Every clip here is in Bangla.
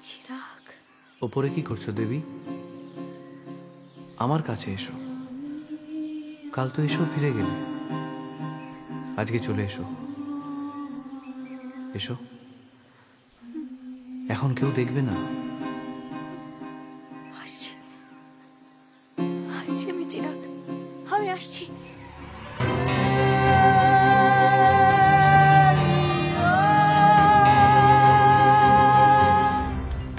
চিরাগ, ওপরে কি করছো দেবী? আমার কাছে এসো। কাল তো এসো ফিরে গেলে, আজকে চলে এসো। এসো, এখন কেউ দেখবে না। আসছি আসছি আমি চিরাগ, আমি আসছি।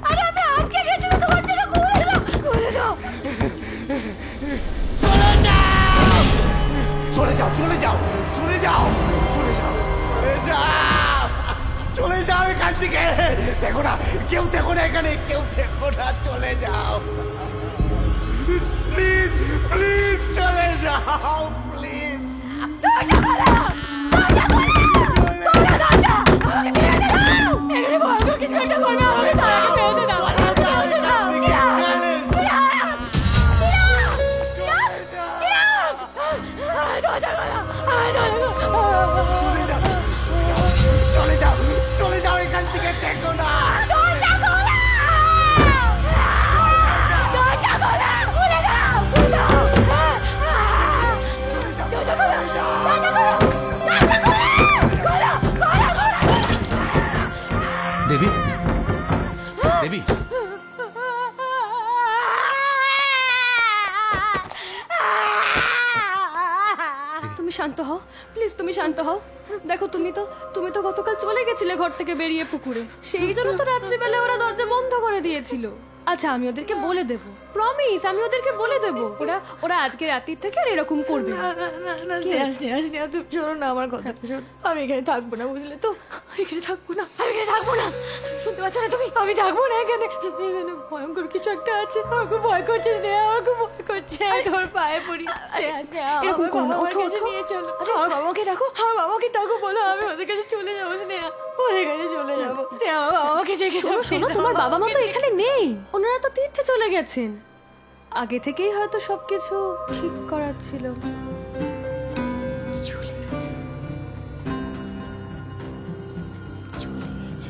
আরে আমি আটকে গেছি, তোমার জন্য খুলে দাও, খুলে দাও। চলে যাও চলে যাও চলে যাও চলে যাও চলে যাও চলে যাও এখান থেকে। দেখো না, কেউ দেখো না, এখানে কেউ দেখো না, চলে যাও প্লিজ প্লিজ চলে যাও প্লিজ। দরজা খোলো, দরজা খোলো, খোলো দরজা। আমাকে বের করে দাও, এখানে ভয়ঙ্কর কিছু একটা করবে, আমাকে তার আগে বের করে দাও। চলে যাও চলে যাও চলে যাও এখান থেকে, দেখো না। দেবী, দেবী, তুমি শান্ত হও প্লিজ, তুমি শান্ত হও। দেখো তুমি তো গতকাল চলে গেছিলে ঘর থেকে বেরিয়ে পুকুরে, সেই জন্য তো রাত্রিবেলা ওরা দরজা বন্ধ করে দিয়েছিল। আচ্ছা আমি ওদেরকে বলে দেবো, প্রমিস আমি ওদেরকে বলে দেবো। ওরা আজকে রাত্রির থেকে আর এরকম করবে না। তুমি শোনো না আমার কথা, আমি এখানে থাকবো না, বুঝলে তো? এখানে থাকবো না, আমি এখানে থাকবো না। শুনতে পাচ্ছ না তুমি? আমি থাকবো না এখানে, এখানে ভয়ঙ্কর কিছু একটা আছে। আমার খুব ভয় করছে স্নেহা, আমার খুব ভয় করছে। আমি তোমার পায়ে পড়ি স্নেহা, এরকম করো না, ওঠো ওঠো নিয়ে চলো। আমার বাবাকে ডাকো, আমার বাবাকে ডাকো, বলো আমি ওদের কাছে চলে যাবো স্নেহা, ওদের কাছে চলে যাবো স্নেহা। আমার বাবাকে ডেকে শোনো শোনো, তোমার বাবা মা তো এখানে নেই, ওনারা তো তীর্থে চলে গেছেন। আগে থেকেই হয়তো সবকিছু ঠিক করার ছিল। চলে গেছে, চলে গেছে,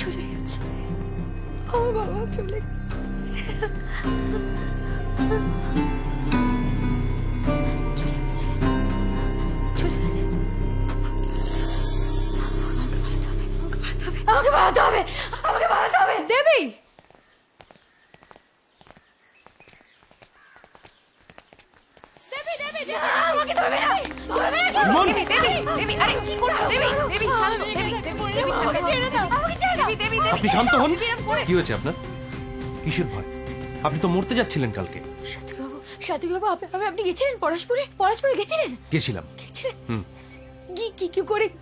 চলে গেছে আমার বাবা, চলে গেছে, চলে গেছে। আমাকে বাড়াতে হবে, আমাকে বাড়াতে হবে। দেবী, দেবী, দেবী, দেবী, আমাকে ধরবে না, দেবী, দেবী, দেবী, আরে কি করছো দেবী? দেবী শান্ত, দেবী, দেবী, দেবী, আমাকে ছেড়ে দাও, আমাকে ছেড়ে দাও। দেবী, দেবী, আপনি শান্ত হন। কি হয়েছে আপনার? কিসের ভয়? আপনি তো মরতে যাচ্ছিলেন কালকে। সাথী বাবু, আপনি গেছিলেন পরস্পরে? পরস্পরে গেছিলেন? গেছিলাম।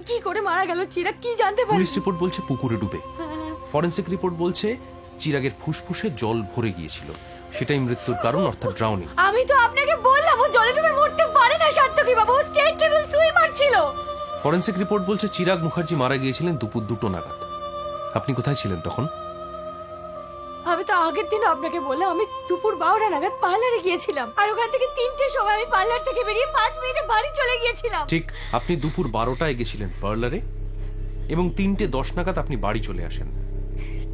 কি করে মারা গেল চিরাগ, কি জানতে পারেন? পুলিশ রিপোর্ট বলছে পুকুরে ডুবে। ফরেনসিক রিপোর্ট বলছে চিরাগের ফুসফুসে জল ভরে গিয়েছিল, সেটাই মৃত্যুর কারণ, অর্থাৎ ড্রাউনিং। আমি তো আপনাকে বললাম ও জলে ডুবে মরতে পারে না সাত্তকী বাবু, ও স্টেট লেভেল সুইমার ছিল। ফরেনসিক রিপোর্ট বলছে চিরাগ মুখার্জি মারা গিয়েছিলেন দুপুর 2টো নাগাদ। আপনি কোথায় ছিলেন তখন? আমি তো আগের দিন আপনাকে বললাম আমি দুপুর 12টা নাগাদ পার্লারে গিয়েছিলাম, আর ওখান থেকে 3টের সময় আমি পার্লার থেকে বেরিয়ে 5 মিনিটে বাড়ি চলে গিয়েছিলাম। ঠিক, আপনি দুপুর 12টায় গেছিলেন পার্লারে এবং 3:10 নাগাদ আপনি বাড়ি চলে আসেন।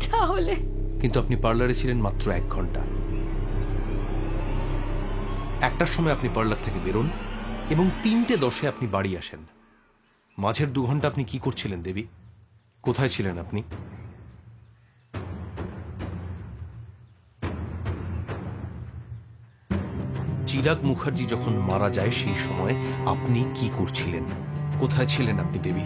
তাহলে কিন্তু আপনি পার্লারে ছিলেন মাত্র 1 ঘন্টা। 1টার সময় আপনি পার্লার থেকে বেরোন এবং 3:10-এ আপনি বাড়ি আসেন। মাঝের 2 ঘন্টা আপনি কি করছিলেন দেবী? কোথায় ছিলেন আপনি? চিরাগ মুখার্জি যখন মারা যায় সেই সময় আপনি কি করছিলেন? কোথায় ছিলেন আপনি দেবী?